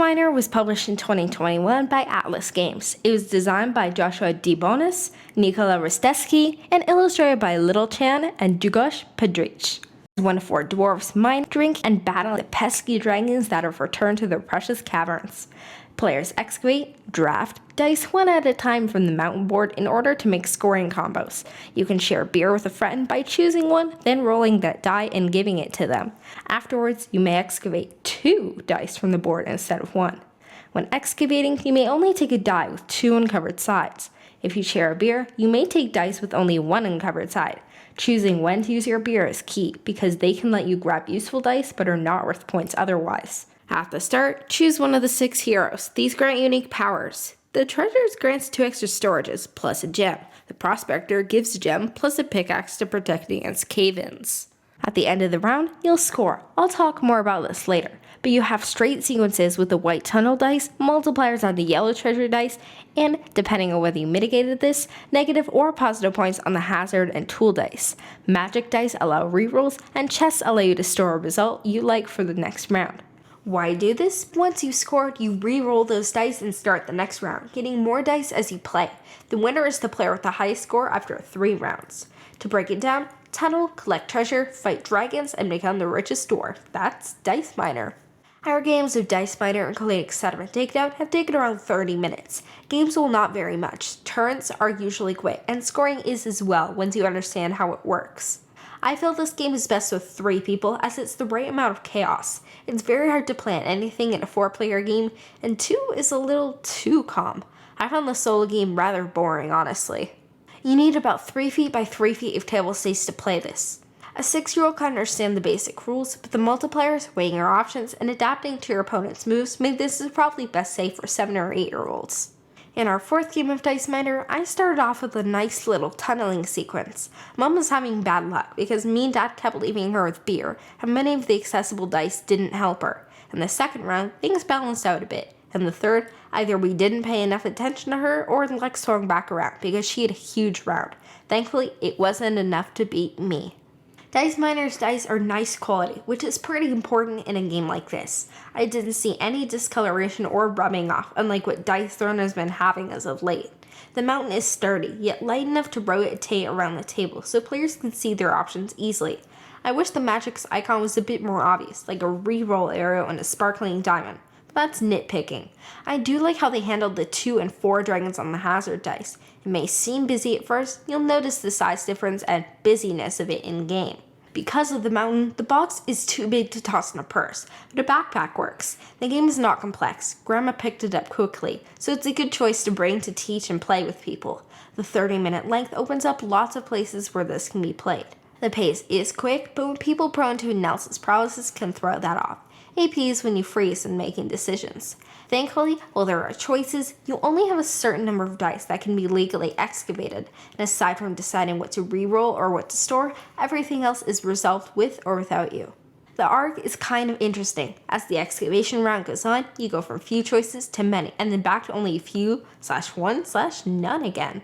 Miner was published in 2021 by Atlas Games. It was designed by Joshua Debonis, Nikola Ristevsky, and illustrated by Little Chan and Długosz Pedrich. One of four dwarves mine, drink, and battle the pesky dragons that have returned to their precious caverns. Players excavate, draft, dice one at a time from the mountain board in order to make scoring combos. You can share beer with a friend by choosing one, then rolling that die and giving it to them. Afterwards, you may excavate 2 dice from the board instead of 1. When excavating, you may only take a die with 2 uncovered sides. If you share a beer, you may take dice with only 1 uncovered side. Choosing when to use your beer is key because they can let you grab useful dice but are not worth points otherwise. At the start, choose one of the 6 heroes. These grant unique powers. The treasures grants 2 extra storages, plus a gem. The prospector gives a gem, plus a pickaxe to protect against cave-ins. At the end of the round, you'll score. I'll talk more about this later. But you have straight sequences with the white tunnel dice, multipliers on the yellow treasure dice, and, depending on whether you mitigated this, negative or positive points on the hazard and tool dice. Magic dice allow rerolls, and chests allow you to store a result you like for the next round. Why do this? Once you've scored, you re-roll those dice and start the next round, getting more dice as you play. The winner is the player with the highest score after 3 rounds. To break it down, tunnel, collect treasure, fight dragons, and become the richest dwarf. That's Dice Miner. Our games of Dice Miner and Collegic Sediment Takedown have taken around 30 minutes. Games will not vary much. Turns are usually quick, and scoring is as well once you understand how it works. I feel this game is best with 3 people as it's the right amount of chaos. It's very hard to plan anything in a 4-player game, and 2 is a little too calm. I found the solo game rather boring, honestly. You need about 3 feet by 3 feet of table space to play this. A 6-year-old can understand the basic rules, but the multipliers, weighing your options, and adapting to your opponent's moves make this probably best safe for 7 or 8-year-olds. In our 4th game of Dice Miner, I started off with a nice little tunneling sequence. Mom was having bad luck because me and Dad kept leaving her with beer, and many of the accessible dice didn't help her. In the 2nd round, things balanced out a bit. In the 3rd, either we didn't pay enough attention to her or luck swung back around because she had a huge round. Thankfully, it wasn't enough to beat me. Dice Miner's dice are nice quality, which is pretty important in a game like this. I didn't see any discoloration or rubbing off, unlike what Dice Throne has been having as of late. The mountain is sturdy, yet light enough to rotate around the table so players can see their options easily. I wish the magic's icon was a bit more obvious, like a re-roll arrow and a sparkling diamond. That's nitpicking. I do like how they handled the 2 and 4 dragons on the hazard dice. It may seem busy at first, you'll notice the size difference and busyness of it in-game. Because of the mountain, the box is too big to toss in a purse, but a backpack works. The game is not complex. Grandma picked it up quickly, so it's a good choice to bring to teach and play with people. The 30-minute length opens up lots of places where this can be played. The pace is quick, but when people prone to analysis paralysis can throw that off. AP is when you freeze when making decisions. Thankfully, while there are choices, you only have a certain number of dice that can be legally excavated, and aside from deciding what to re-roll or what to store, everything else is resolved with or without you. The arc is kind of interesting. As the excavation round goes on, you go from few choices to many, and then back to only a few/1/none again.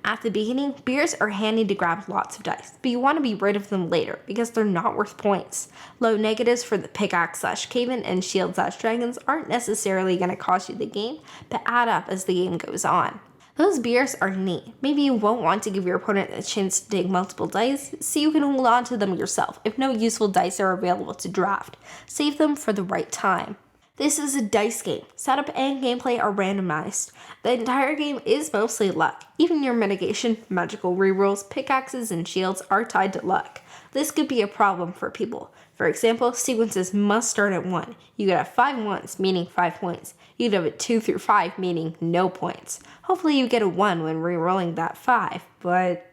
At the beginning, beers are handy to grab lots of dice, but you want to be rid of them later because they're not worth points. Low negatives for the pickaxe/cave-in and shield/dragons aren't necessarily going to cost you the game, but add up as the game goes on. Those beers are neat. Maybe you won't want to give your opponent a chance to take multiple dice, so you can hold on to them yourself if no useful dice are available to draft. Save them for the right time. This is a dice game. Setup and gameplay are randomized. The entire game is mostly luck. Even your mitigation, magical rerolls, pickaxes, and shields are tied to luck. This could be a problem for people. For example, sequences must start at 1. You could have 5 ones, meaning 5 points. You could have a 2 through 5, meaning no points. Hopefully you get a 1 when re-rolling that 5, but...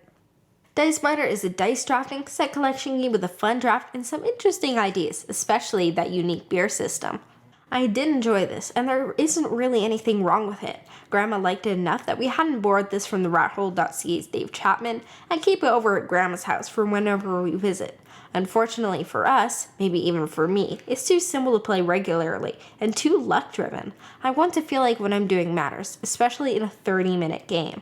Dice Miner is a dice drafting, set collection game with a fun draft and some interesting ideas, especially that unique beer system. I did enjoy this, and there isn't really anything wrong with it. Grandma liked it enough that we hadn't borrowed this from the rathole.ca's Dave Chapman and keep it over at Grandma's house for whenever we visit. Unfortunately for us, maybe even for me, it's too simple to play regularly and too luck-driven. I want to feel like what I'm doing matters, especially in a 30-minute game.